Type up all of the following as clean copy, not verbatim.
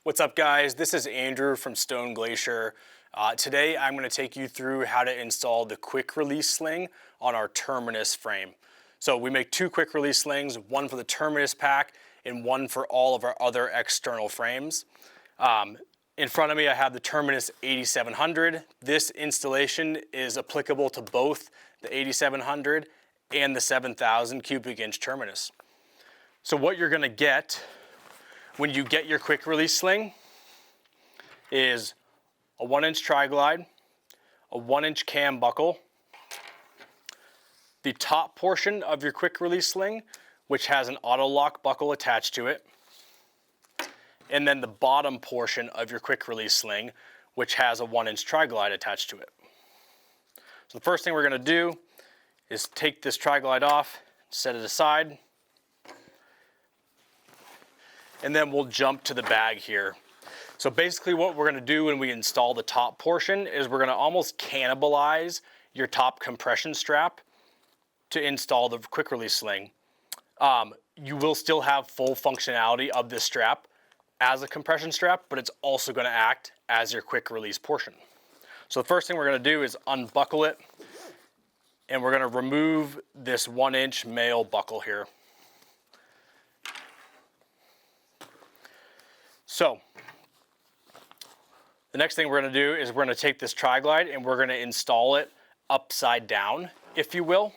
What's up, guys? This is Andrew from Stone Glacier. Today I'm going to take you through how to install the quick release sling on our Terminus frame. So we make two quick release slings, one for the Terminus pack and one for all of our other external frames. In front of me I have the Terminus 8700. This installation is applicable to both the 8700 and the 7000 cubic inch Terminus. So what you're going to get when you get your quick release sling is a 1-inch tri-glide, a 1-inch cam buckle, the top portion of your quick release sling, which has an auto lock buckle attached to it, and then the bottom portion of your quick release sling, which has a 1-inch tri-glide attached to it. So the first thing we're going to do is take this tri-glide off, set it aside, and then we'll jump to the bag here. So basically what we're going to do when we install the top portion is we're going to almost cannibalize your top compression strap to install the quick release sling. You will still have full functionality of this strap as a compression strap, but it's also going to act as your quick release portion. So the first thing we're going to do is unbuckle it, and we're going to remove this 1-inch male buckle here. So the next thing we're going to do is we're going to take this tri-glide and we're going to install it upside down, if you will.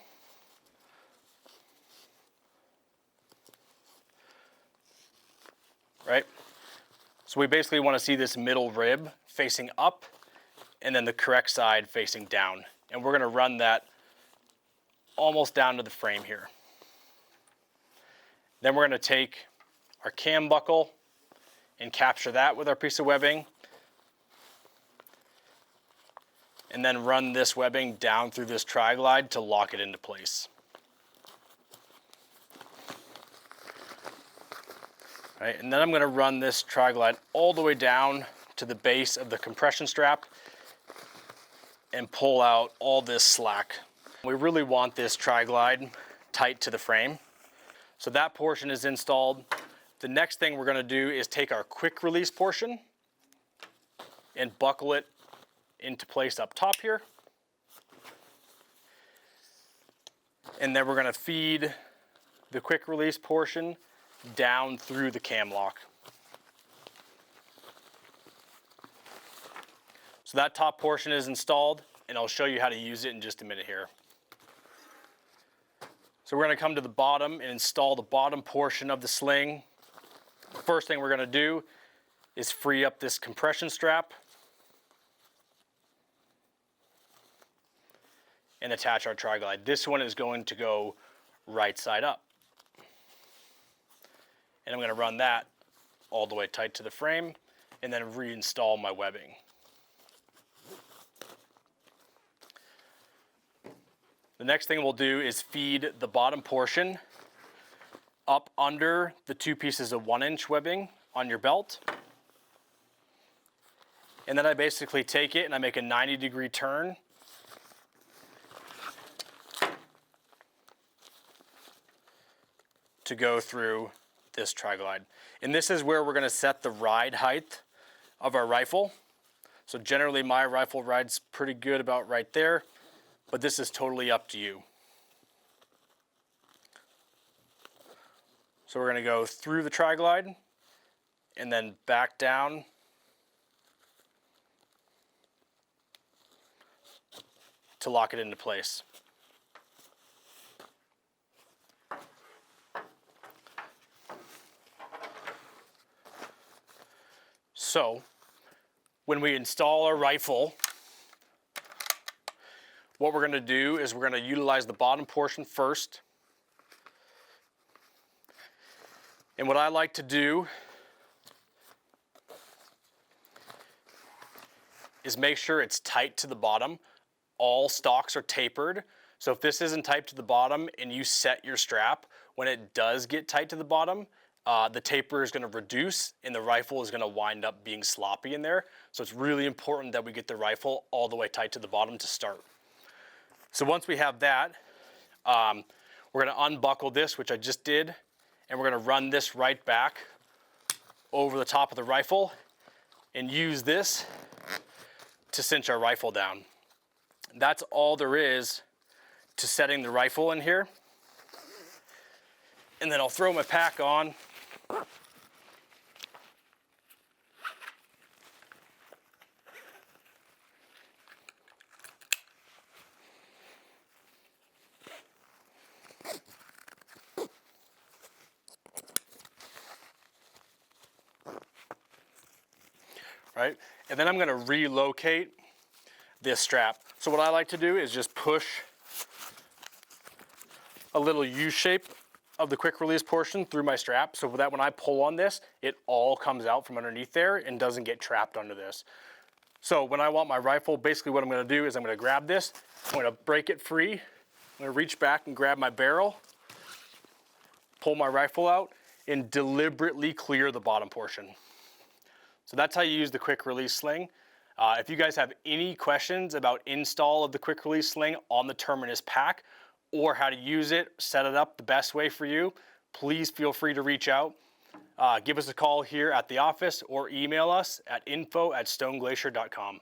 Right? So we basically want to see this middle rib facing up and then the correct side facing down. And we're going to run that almost down to the frame here. Then we're going to take our cam buckle and capture that with our piece of webbing, and then run this webbing down through this tri-glide to lock it into place. Right, and then I'm going to run this tri-glide all the way down to the base of the compression strap and pull out all this slack. We really want this tri-glide tight to the frame. So that portion is installed. The next thing we're going to do is take our quick release portion and buckle it into place up top here. And then we're going to feed the quick release portion down through the cam lock. So that top portion is installed, and I'll show you how to use it in just a minute here. So we're going to come to the bottom and install the bottom portion of the sling. The first thing we're going to do is free up this compression strap and attach our tri-glide. This one is going to go right side up. And I'm going to run that all the way tight to the frame and then reinstall my webbing. The next thing we'll do is feed the bottom portion up under the two pieces of 1-inch webbing on your belt. And then I basically take it and I make a 90-degree turn to go through this tri-glide. And this is where we're going to set the ride height of our rifle. So generally my rifle rides pretty good about right there, but this is totally up to you. So we're going to go through the tri-glide and then back down to lock it into place. So when we install our rifle, what we're going to do is we're going to utilize the bottom portion first. And what I like to do is make sure it's tight to the bottom. All stocks are tapered. So if this isn't tight to the bottom and you set your strap, when it does get tight to the bottom, the taper is going to reduce and the rifle is going to wind up being sloppy in there. So it's really important that we get the rifle all the way tight to the bottom to start. So once we have that, we're going to unbuckle this, which I just did, and we're going to run this right back over the top of the rifle and use this to cinch our rifle down. That's all there is to setting the rifle in here. And then I'll throw my pack on. Right? And then I'm gonna relocate this strap. So what I like to do is just push a little U shape of the quick release portion through my strap so that when I pull on this, it all comes out from underneath there and doesn't get trapped under this. So when I want my rifle, basically what I'm gonna do is I'm gonna grab this, I'm gonna break it free, I'm gonna reach back and grab my barrel, pull my rifle out, and deliberately clear the bottom portion. So that's how you use the quick release sling. If you guys have any questions about install of the quick release sling on the Terminus pack or how to use it, set it up the best way for you, please feel free to reach out. Give us a call here at the office or email us at info@stoneglacier.com.